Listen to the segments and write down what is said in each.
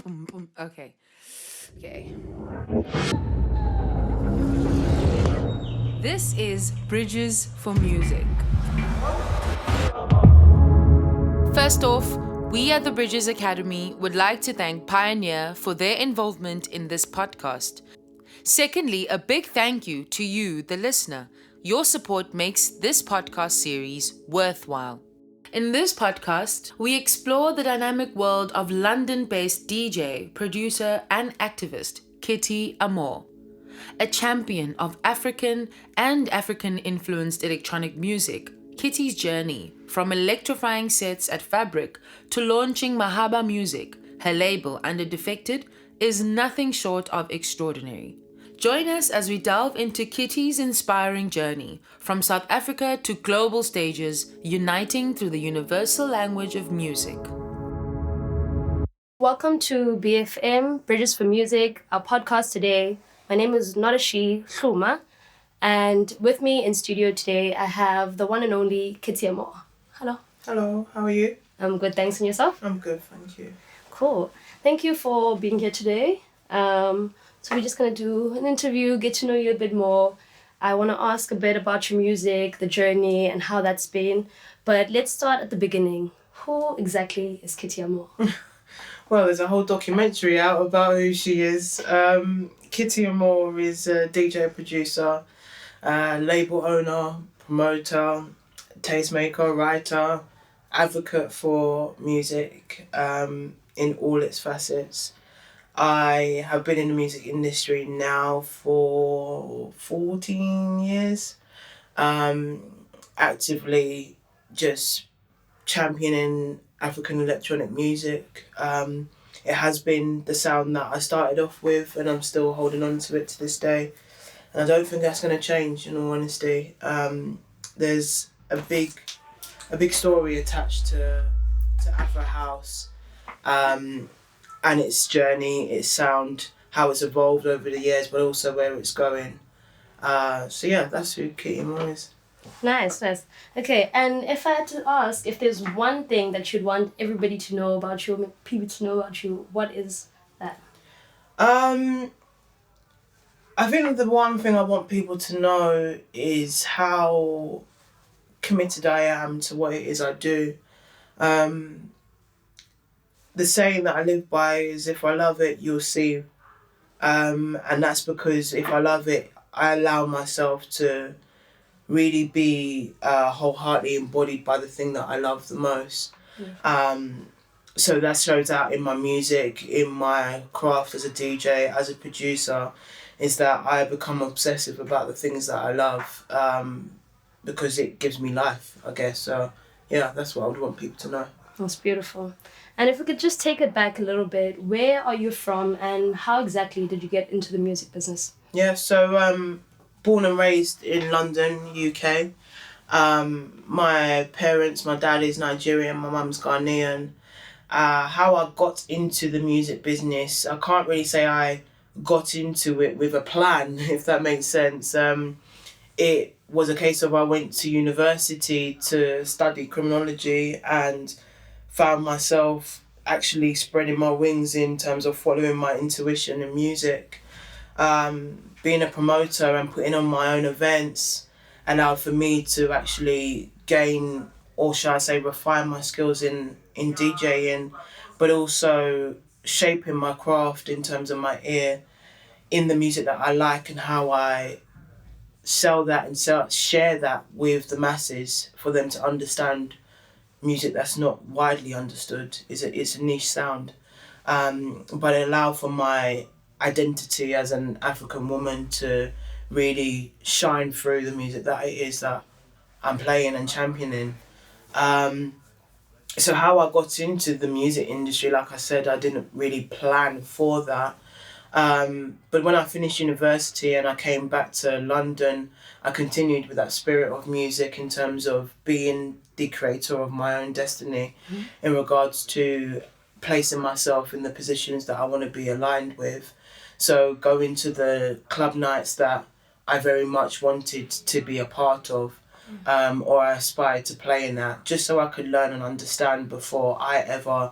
Boom, boom. Okay. Okay. This is Bridges for Music. First off, we at the Bridges Academy would like to thank Pioneer for their involvement in this podcast. Secondly, a big thank you to you, the listener. Your support makes this podcast series worthwhile. In this podcast, we explore the dynamic world of London based DJ, producer, and activist Kitty Amor, a champion of African and African influenced electronic music. Kitty's journey from electrifying sets at Fabric to launching Mahaba Music, her label under Defected, is nothing short of extraordinary. Join us as we delve into Kitty's inspiring journey from South Africa to global stages, uniting through the universal language of music. Welcome to BFM, Bridges for Music, our podcast today. My name is not a she, Hluma, and with me in studio today, I have the one and only Kitty Amor. Hello. Hello, how are you? I'm good, thanks. And yourself? I'm good, thank you. Cool. Thank you for being here today. So we're just going to do an interview, get to know you a bit more. I want to ask a bit about your music, the journey, and how that's been. But let's start at the beginning. Who exactly is Kitty Amor? Well, there's a whole documentary out about who she is. Kitty Amor is a DJ producer, label owner, promoter, tastemaker, writer, advocate for music in all its facets. I have been in the music industry now for 14 years, actively just championing African electronic music. It has been the sound that I started off with, and I'm still holding on to it to this day. And I don't think that's going to change, in all honesty. There's a big story attached to Afro House, and its journey, its sound, how it's evolved over the years, but also where it's going. So yeah, that's who Kitty Amor is. Nice. Okay, and if I had to ask if there's one thing that you'd want everybody to know about you, people to know about you, what is that? I think the one thing I want people to know is how committed I am to what it is I do. The saying that I live by is, if I love it, you'll see. And that's because if I love it, I allow myself to really be wholeheartedly embodied by the thing that I love the most. So that shows out in my music, in my craft as a DJ, as a producer, is that I become obsessive about the things that I love because it gives me life, I guess. So yeah, that's what I would want people to know. That's beautiful. And if we could just take it back a little bit, where are you from and how exactly did you get into the music business? Yeah, so born and raised in London, UK. My parents, my dad is Nigerian, my mum's Ghanaian. How I got into the music business, I can't really say I got into it with a plan, if that makes sense. It was a case of I went to university to study criminology and found myself actually spreading my wings in terms of following my intuition in music. Being a promoter and putting on my own events allowed for me to actually gain, or shall I say refine my skills in DJing, but also shaping my craft in terms of my ear in the music that I like and how I sell that and share that with the masses for them to understand music that's not widely understood. It's a niche sound, but it allowed for my identity as an African woman to really shine through the music that it is that I'm playing and championing. So how I got into the music industry, like I said, I didn't really plan for that. But when I finished university and I came back to London, I continued with that spirit of music in terms of being the creator of my own destiny in regards to placing myself in the positions that I want to be aligned with. So going to the club nights that I very much wanted to be a part of, or I aspired to play in that, just so I could learn and understand before I ever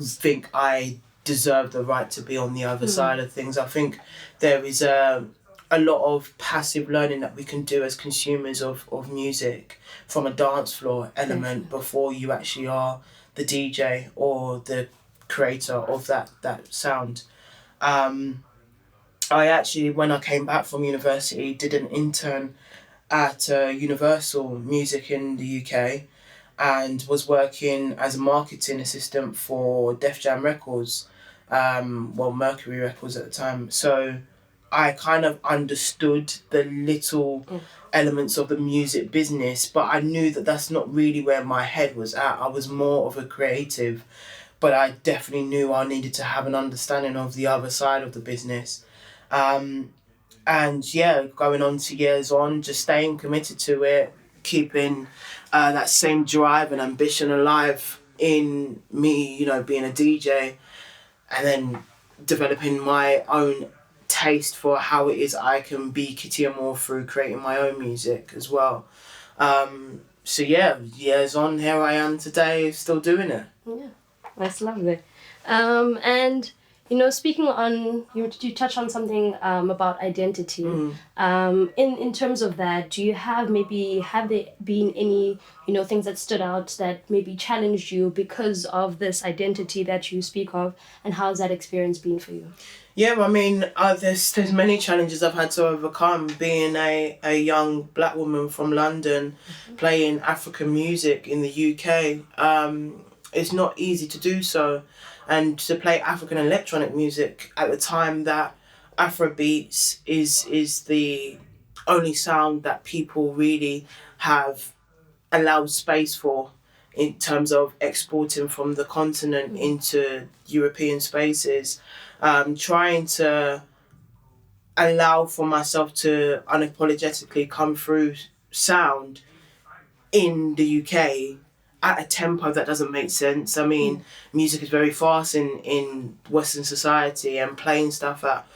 think I deserve the right to be on the other side of things. I think there is a lot of passive learning that we can do as consumers of music from a dance floor element before you actually are the DJ or the creator of that sound. I actually, when I came back from university, did an intern at Universal Music in the UK and was working as a marketing assistant for Def Jam Records, Mercury Records at the time. So I kind of understood the little elements of the music business, but I knew that that's not really where my head was at. I was more of a creative, but I definitely knew I needed to have an understanding of the other side of the business. And yeah, going on to years on, just staying committed to it, keeping that same drive and ambition alive in me, you know, being a DJ, and then developing my own taste for how it is I can be Kitty Amor through creating my own music as well. So yeah, years on, here I am today, still doing it. Yeah, that's lovely. And you know, speaking on, you touch on something about identity. In terms of that, do you have there been any, you know, things that stood out that maybe challenged you because of this identity that you speak of, and how's that experience been for you? Yeah, I mean, there's many challenges I've had to overcome. Being a young black woman from London, playing African music in the UK, it's not easy to do so. And to play African electronic music at the time that Afrobeats is the only sound that people really have allowed space for in terms of exporting from the continent into European spaces. Trying to allow for myself to unapologetically come through sound in the UK at a tempo that doesn't make sense. I mean, music is very fast in Western society, and playing stuff at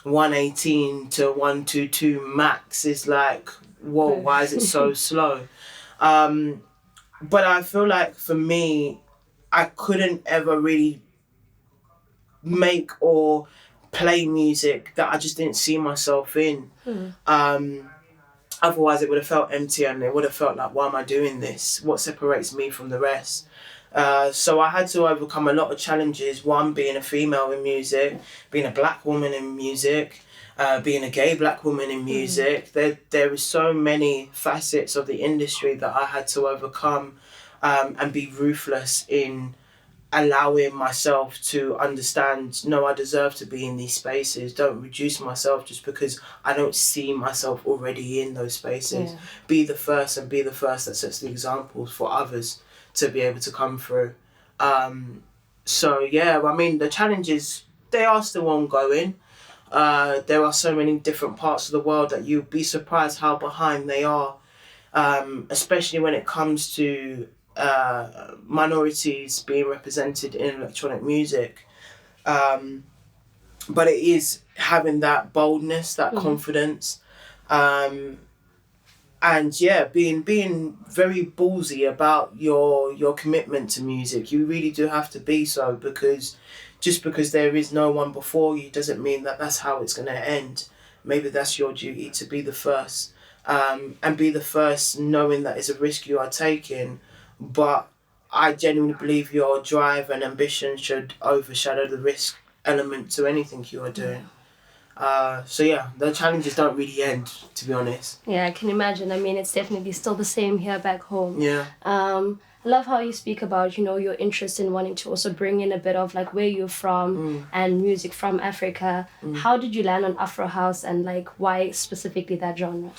118 to 122 max is like, whoa, why is it so slow? But I feel like for me, I couldn't ever really make or play music that I just didn't see myself in. Otherwise it would have felt empty, and it would have felt like, why am I doing this? What separates me from the rest? So I had to overcome a lot of challenges. One, being a female in music, being a black woman in music, being a gay black woman in music. There is so many facets of the industry that I had to overcome, and be ruthless in allowing myself to understand, no, I deserve to be in these spaces. Don't reduce myself just because I don't see myself already in those spaces. Be the first, and be the first that sets the examples for others to be able to come through. So yeah, I mean, the challenges, they are still ongoing. There are so many different parts of the world that you'd be surprised how behind they are, especially when it comes to minorities being represented in electronic music. But it is having that boldness, that confidence, and yeah, being very ballsy about your commitment to music. You really do have to be so, because just because there is no one before you doesn't mean that that's how it's going to end. Maybe that's your duty to be the first, and be the first knowing that it's a risk you are taking. But I genuinely believe your drive and ambition should overshadow the risk element to anything you are doing. So yeah, the challenges don't really end, to be honest. Yeah, I can imagine. I mean, it's definitely still the same here back home. Yeah. I love how you speak about, you know, your interest in wanting to also bring in a bit of like where you're from and music from Africa. How did you land on Afro House, and like why specifically that genre?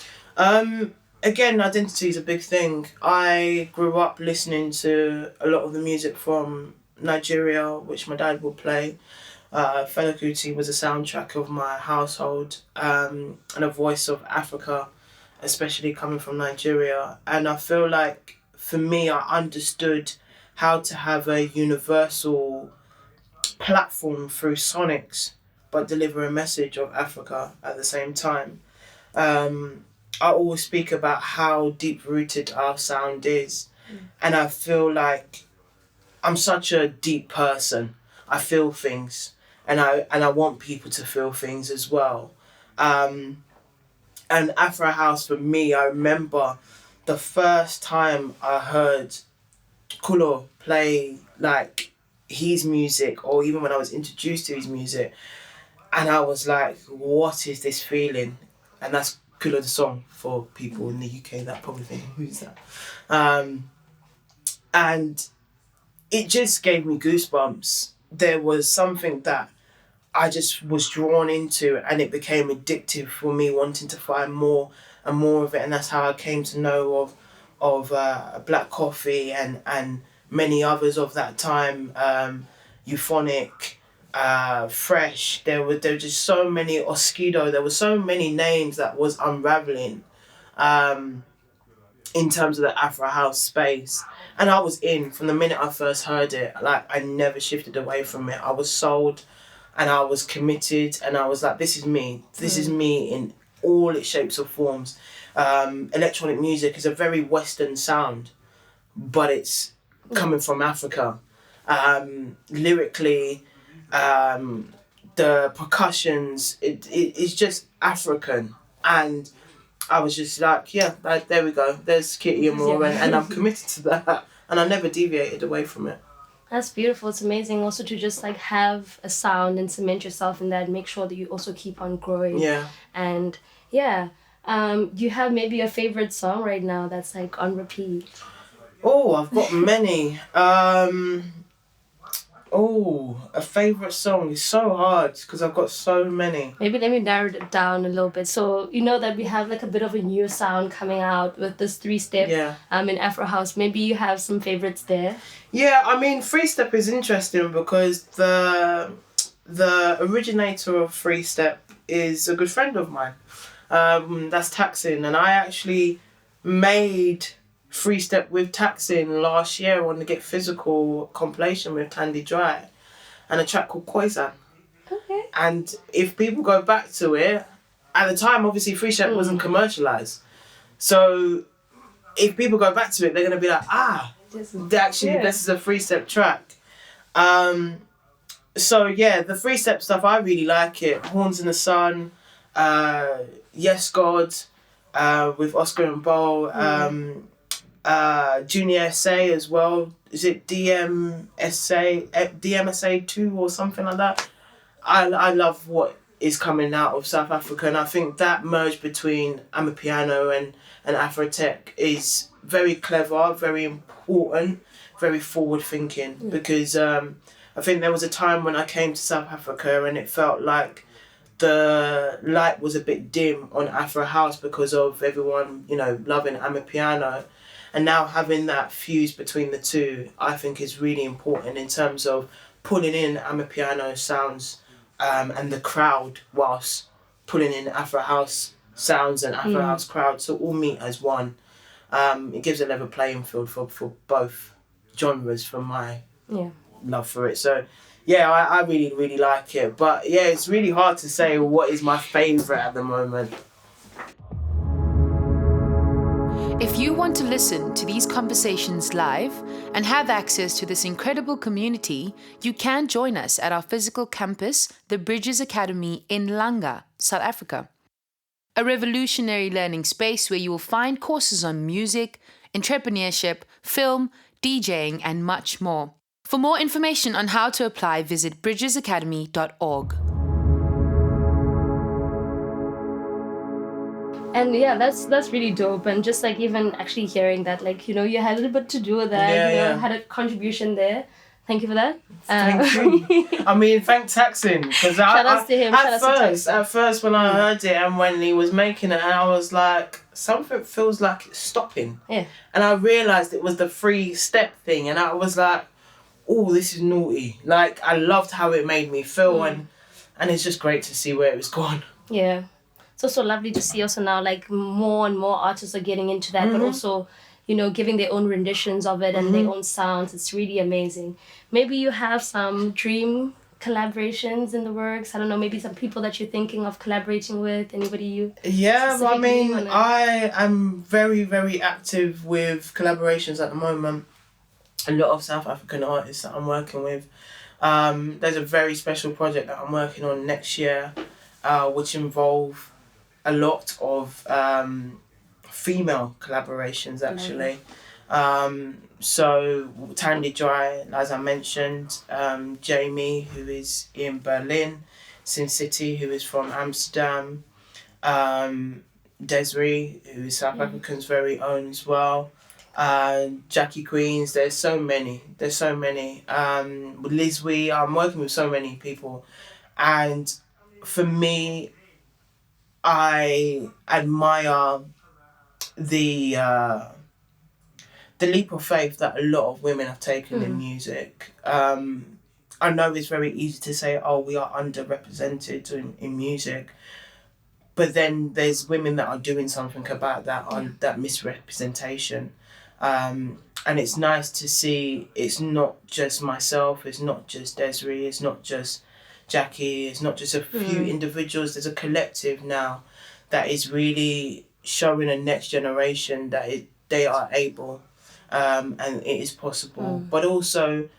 Again, identity is a big thing. I grew up listening to a lot of the music from Nigeria, which my dad would play. Fela Kuti was a soundtrack of my household, and a voice of Africa, especially coming from Nigeria. And I feel like, for me, I understood how to have a universal platform through sonics, but deliver a message of Africa at the same time. I always speak about how deep-rooted our sound is. And I feel like I'm such a deep person. I feel things, and I want people to feel things as well. And Afro House for me, I remember the first time I heard Kulo play like his music, or even when I was introduced to his music, and I was like, what is this feeling? And that's Kulo the song for people in the UK that probably think, who's that? And it just gave me goosebumps. There was something that I just was drawn into, and it became addictive for me, wanting to find more and more of it. And that's how I came to know of Black Coffee and many others of that time, Euphonic, Fresh. There were just so many, Oskido. There were so many names that was unraveling in terms of the Afro House space. And I was in from the minute I first heard it. Like, I never shifted away from it. I was sold, and I was committed, and I was like, this is me. This is me in all its shapes or forms. Electronic music is a very Western sound, but it's coming from Africa. Lyrically, the percussions, it's just African. And I was just like, yeah, there we go. There's Kitty Amor, and I'm committed to that. And I never deviated away from it. That's beautiful. It's amazing also to just like have a sound and cement yourself in that and make sure that you also keep on growing. Yeah. And do you have maybe a favorite song right now that's like on repeat? Oh, I've got many. A favourite song is so hard because I've got so many. Maybe let me narrow it down a little bit. So you know that we have like a bit of a new sound coming out with this 3-step in Afro House. Maybe you have some favourites there. Yeah, I mean, 3-step is interesting because the originator of 3-step is a good friend of mine. That's Taxin, and I actually made 3-step with Taxin last year on the Get Physical compilation with Tandy Dry, and a track called Koizan. Okay. And if people go back to it, at the time obviously 3-step wasn't commercialised, so if people go back to it, they're going to be like, this is a 3-step track. So yeah, the 3-step stuff, I really like it. Horns in the Sun, Yes God, with Oscar and Bo, Junior SA as well. Is it DMSA 2 or something like that? I love what is coming out of South Africa, and I think that merge between Amapiano and Afrotech is very clever, very important, very forward thinking, because I think there was a time when I came to South Africa and it felt like the light was a bit dim on Afro House because of everyone, loving Amapiano. And now having that fuse between the two, I think is really important in terms of pulling in Amapiano sounds and the crowd, whilst pulling in Afro House sounds and Afro House crowd, so all meet as one. It gives a level playing field for both genres from my love for it. So yeah, I really, really like it. But yeah, it's really hard to say what is my favourite at the moment. If you want to listen to these conversations live and have access to this incredible community, you can join us at our physical campus, the Bridges Academy in Langa, South Africa. A revolutionary learning space where you will find courses on music, entrepreneurship, film, DJing, and much more. For more information on how to apply, visit bridgesacademy.org. And yeah, that's really dope. And just like even actually hearing that, like, you had a little bit to do with that, had a contribution there. Thank you for that. Thank you. I mean, thank Taxin, because shout out to him. At first when I heard it and when he was making it, I was like, something feels like it's stopping. Yeah. And I realised it was the 3-step thing, and I was like, oh, this is naughty. Like, I loved how it made me feel, and it's just great to see where it was gone. Yeah. It's also lovely to see also now like more and more artists are getting into that, but also, giving their own renditions of it and their own sounds. It's really amazing. Maybe you have some dream collaborations in the works. I don't know, maybe some people that you're thinking of collaborating with, anybody you... Yeah, I mean, I am very, very active with collaborations at the moment. A lot of South African artists that I'm working with. There's a very special project that I'm working on next year, which involve a lot of female collaborations actually. So Tandy Dry, as I mentioned, Jamie, who is in Berlin, Sin City, who is from Amsterdam, Desiree, who is South Africa's very own as well, Jackie Queens. There's so many. With Liz Wee, I'm working with so many people, and for me, I admire the leap of faith that a lot of women have taken in music. I know it's very easy to say, oh, we are underrepresented in music, but then there's women that are doing something about that misrepresentation. And it's nice to see it's not just myself, it's not just Desiree, it's not just Jackie, it's not just a few individuals, there's a collective now that is really showing a next generation that they are able, and it is possible. But also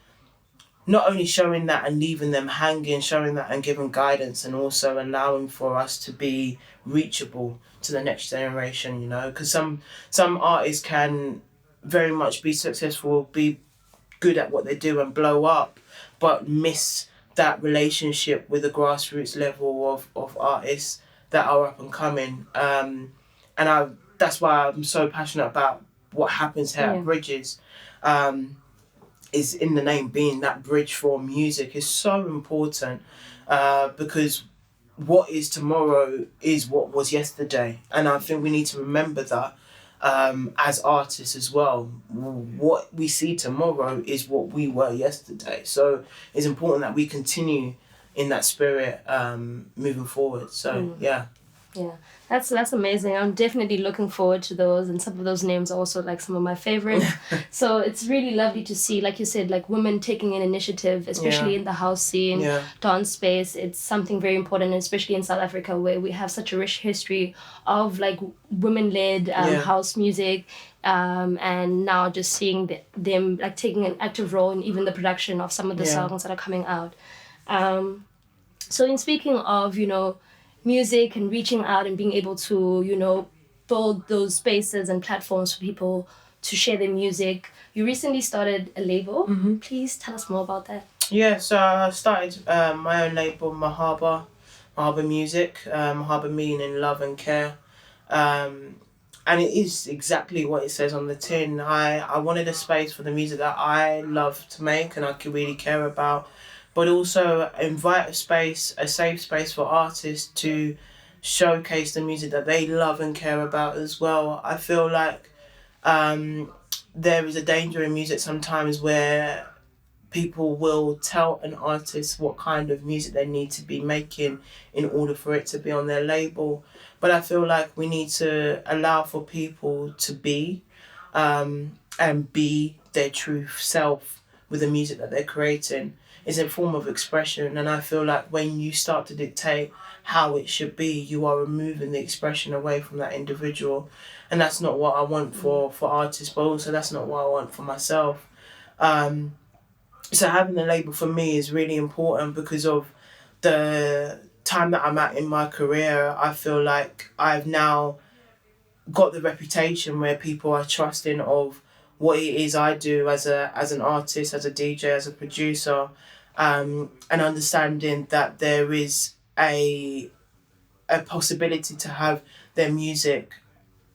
not only showing that and leaving them hanging, showing that and giving guidance, and also allowing for us to be reachable to the next generation, because some artists can very much be successful, be good at what they do and blow up, but miss that relationship with the grassroots level of artists that are up and coming. That's why I'm so passionate about what happens here at Bridges. Is in the name being that bridge for music is so important, because what is tomorrow is what was yesterday, and I think we need to remember that as artists as well. What we see tomorrow is what we were yesterday, so it's important that we continue in that spirit moving forward. So yeah, that's amazing. I'm definitely looking forward to those, and some of those names are also like some of my favorites. So it's really lovely to see, like you said, like women taking an initiative, especially in the house scene, dance space. It's something very important, especially in South Africa, where we have such a rich history of like women-led house music, and now just seeing them like taking an active role in even the production of some of the songs that are coming out. So in speaking of, music and reaching out and being able to, build those spaces and platforms for people to share their music, you recently started a label. Please tell us more about that. Yeah, so I started my own label, Mahaba Music, Mahaba meaning love and care. And it is exactly what it says on the tin. I wanted a space for the music that I love to make and I could really care about, but also invite a safe space for artists to showcase the music that they love and care about as well. I feel like there is a danger in music sometimes where people will tell an artist what kind of music they need to be making in order for it to be on their label. But I feel like we need to allow for people to be and be their true self with the music that they're creating. It's a form of expression, and I feel like when you start to dictate how it should be, you are removing the expression away from that individual, and that's not what I want for artists, but also that's not what I want for myself. So having a label for me is really important because of the time that I'm at in my career. I feel like I've now got the reputation where people are trusting of what it is I do as an artist, as a DJ, as a producer, and understanding that there is a possibility to have their music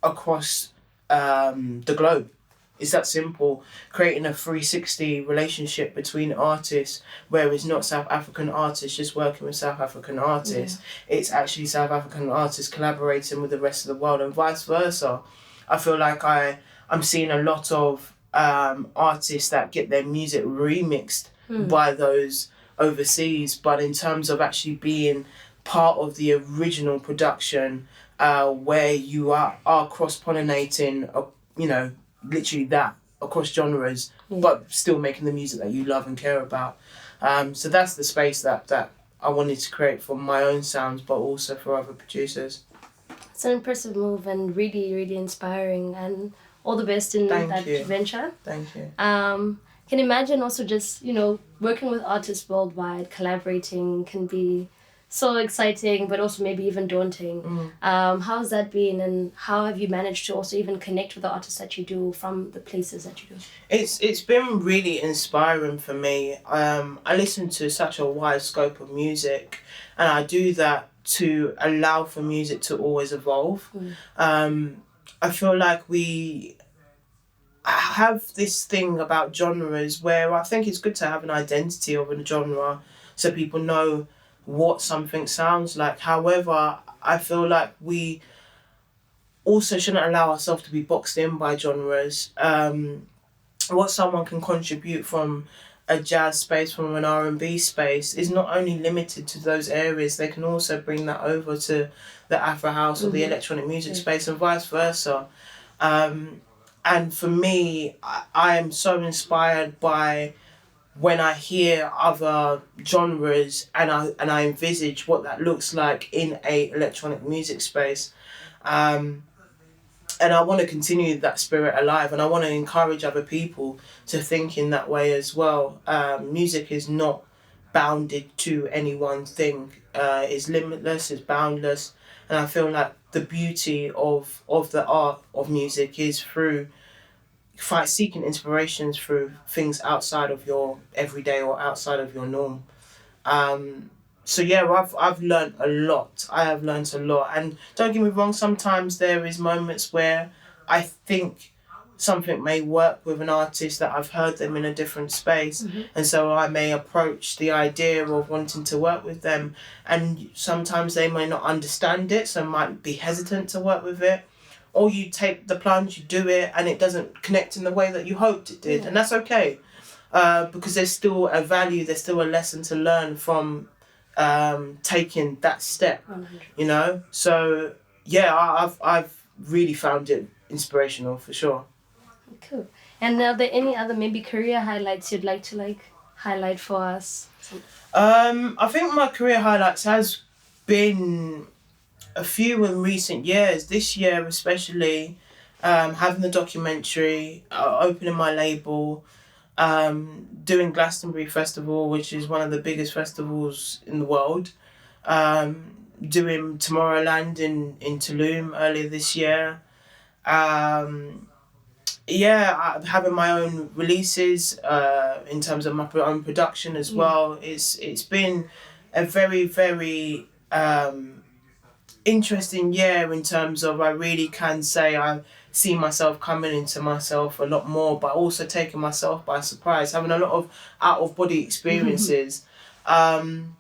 across the globe. It's that simple. Creating a 360 relationship between artists where it's not South African artists just working with South African artists. It's actually South African artists collaborating with the rest of the world and vice versa. I feel like I'm seeing a lot of artists that get their music remixed by those overseas, but in terms of actually being part of the original production, where you are cross-pollinating, literally that across genres, but still making the music that you love and care about. So that's the space that I wanted to create for my own sounds, but also for other producers. It's an impressive move and really, really inspiring, and all the best in that venture. Thank you. can imagine also just, working with artists worldwide, collaborating can be so exciting, but also maybe even daunting. How's that been, and how have you managed to also even connect with the artists that you do from the places that you do? It's been really inspiring for me. I listen to such a wide scope of music, and I do that to allow for music to always evolve. I feel like we have this thing about genres where I think it's good to have an identity of a genre so people know what something sounds like. However, I feel like we also shouldn't allow ourselves to be boxed in by genres. What someone can contribute from a jazz space, from an R&B space, is not only limited to those areas, they can also bring that over to the Afro House or the electronic music space, and vice versa. And for me, I am so inspired by when I hear other genres and I envisage what that looks like in a electronic music space. And I want to continue that spirit alive, and I want to encourage other people to think in that way as well. Music is not bounded to any one thing. It's limitless, it's boundless, and I feel like the beauty of the art of music is through seeking inspirations through things outside of your everyday or outside of your norm. So yeah, I've learned a lot. I have learned a lot, and don't get me wrong. Sometimes there is moments where I think something may work with an artist that I've heard them in a different space, and so I may approach the idea of wanting to work with them, and sometimes they may not understand it, so might be hesitant to work with it. Or you take the plunge, you do it, and it doesn't connect in the way that you hoped it did, and that's okay, because there's still a value, there's still a lesson to learn from taking that step, 100%. So yeah, I've really found it inspirational for sure. Cool. And are there any other maybe career highlights you'd like to highlight for us? I think my career highlights has been a few in recent years. This year especially, having the documentary, opening my label, doing Glastonbury Festival, which is one of the biggest festivals in the world, doing Tomorrowland in Tulum earlier this year, having my own releases in terms of my own production as well. It's been a very, very interesting year in terms of I really can say I see myself coming into myself a lot more, but also taking myself by surprise, having a lot of out-of-body experiences. And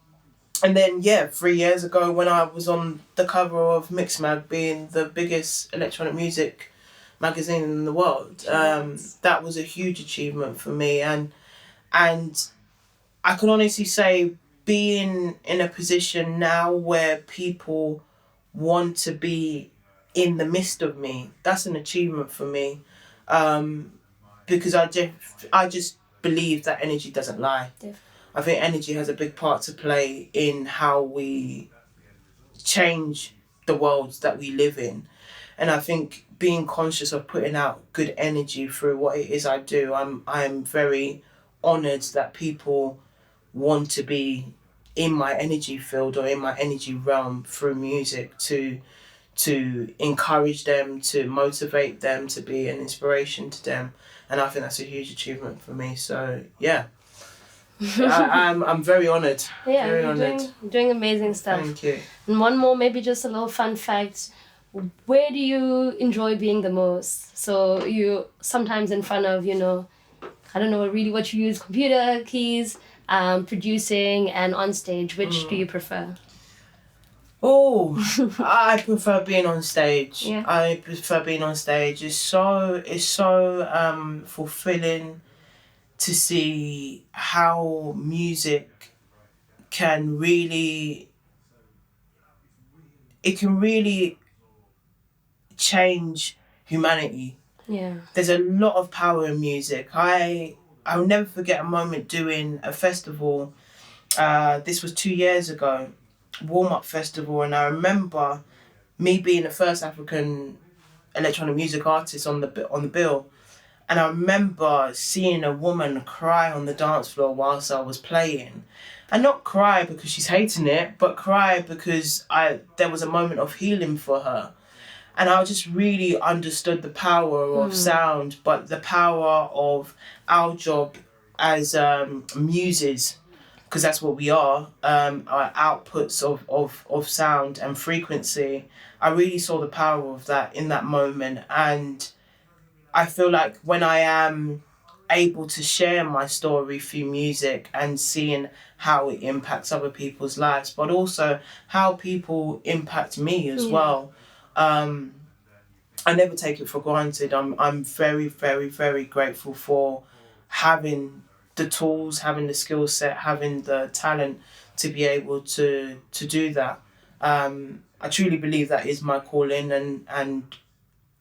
then 3 years ago when I was on the cover of Mixmag, being the biggest electronic music magazine in the world, that was a huge achievement for me, and I can honestly say being in a position now where people want to be in the midst of me, that's an achievement for me, because I just believe that energy doesn't lie. Definitely. I think energy has a big part to play in how we change the worlds that we live in, and I think being conscious of putting out good energy through what it is I do, I'm very honoured that people want to be in my energy field or in my energy realm through music, to encourage them, to motivate them, to be an inspiration to them, and I think that's a huge achievement for me. So yeah, I'm very honoured. Yeah, very you're honoured. doing amazing stuff. Thank you. And one more, maybe just a little fun fact. Where do you enjoy being the most? So you sometimes in front of, I don't know really what you use, computer keys, producing, and on stage. Which do you prefer? Oh, I prefer being on stage. Yeah. I prefer being on stage. It's so fulfilling to see how music can really change humanity. Yeah. There's a lot of power in music. I'll never forget a moment doing a festival. This was 2 years ago, warm-up festival, and I remember me being the first African electronic music artist on the bill, And I remember seeing a woman cry on the dance floor whilst I was playing. And not cry because she's hating it, but cry because there was a moment of healing for her. And I just really understood the power of sound, but the power of our job as muses, because that's what we are, our outputs of sound and frequency. I really saw the power of that in that moment. And I feel like when I am able to share my story through music and seeing how it impacts other people's lives, but also how people impact me as well. I never take it for granted. I'm very, very, very grateful for having the tools, having the skill set, having the talent to be able to do that. I truly believe that is my calling, and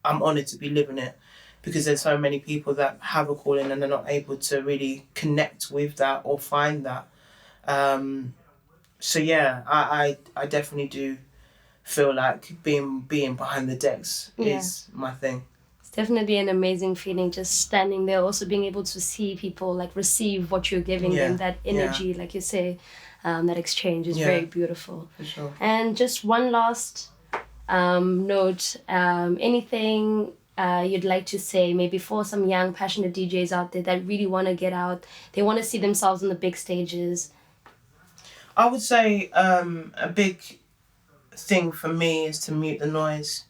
I'm honoured to be living it, because there's so many people that have a calling and they're not able to really connect with that or find that. So yeah, I definitely do feel like being behind the decks is my thing. It's definitely an amazing feeling, just standing there, also being able to see people like receive what you're giving them, that energy, like you say, that exchange is very beautiful. For sure. And just one last note, anything you'd like to say maybe for some young passionate DJs out there that really want to get out, they want to see themselves on the big stages? I would say a big thing for me is to mute the noise.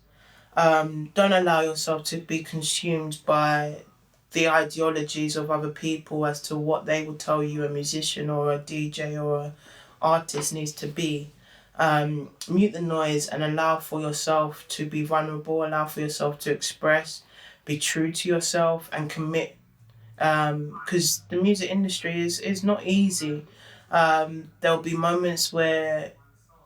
Don't allow yourself to be consumed by the ideologies of other people as to what they will tell you a musician or a DJ or an artist needs to be. Mute the noise and allow for yourself to be vulnerable, allow for yourself to express, be true to yourself and commit, because the music industry is not easy. There'll be moments where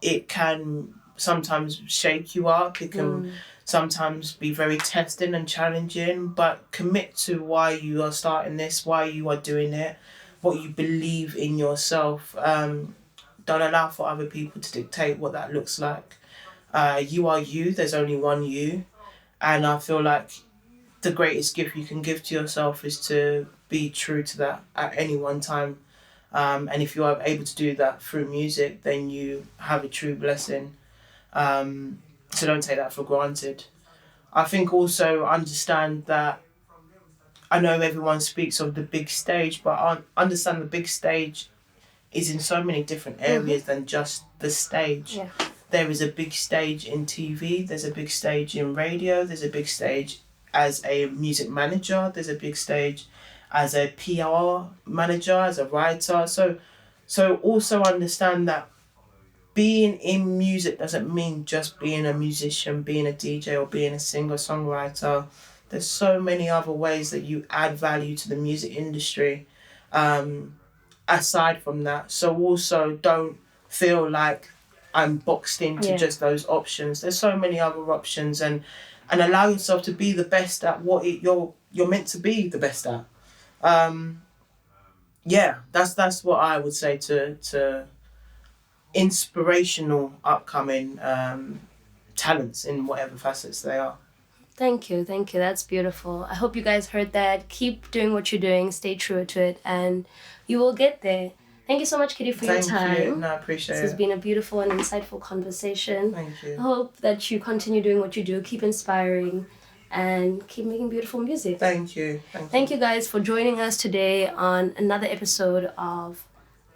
it can sometimes shake you up, it can sometimes be very testing and challenging, but commit to why you are starting this, why you are doing it, what you believe in yourself. Don't allow for other people to dictate what that looks like. You are you, there's only one you. And I feel like the greatest gift you can give to yourself is to be true to that at any one time. And if you are able to do that through music, then you have a true blessing. So don't take that for granted. I think also understand that, I know everyone speaks of the big stage, but understand the big stage is in so many different areas than just the stage. Yeah. There is a big stage in TV, there's a big stage in radio, there's a big stage as a music manager, there's a big stage as a PR manager, as a writer. So also understand that being in music doesn't mean just being a musician, being a DJ or being a singer-songwriter. There's so many other ways that you add value to the music industry. Aside from that, so also don't feel like I'm boxed into just those options. There's so many other options, and allow yourself to be the best at what you're meant to be the best at. That's what I would say to inspirational upcoming talents in whatever facets they are. Thank you. That's beautiful. I hope you guys heard that. Keep doing what you're doing. Stay true to it, and you will get there. Thank you so much, Kitty, for your time. Thank you. No, I appreciate it. This has been a beautiful and insightful conversation. Thank you. I hope that you continue doing what you do. Keep inspiring and keep making beautiful music. Thank you. Thank you guys for joining us today on another episode of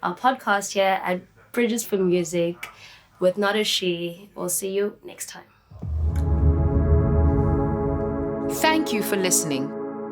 our podcast here at Bridges for Music with Not a She. We'll see you next time. Thank you for listening.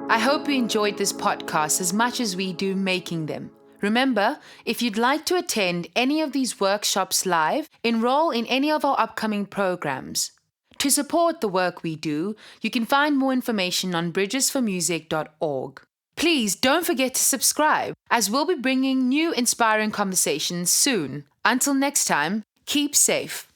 I hope you enjoyed this podcast as much as we do making them. Remember, if you'd like to attend any of these workshops live, enroll in any of our upcoming programs. To support the work we do, you can find more information on bridgesformusic.org. Please don't forget to subscribe, as we'll be bringing new inspiring conversations soon. Until next time, keep safe.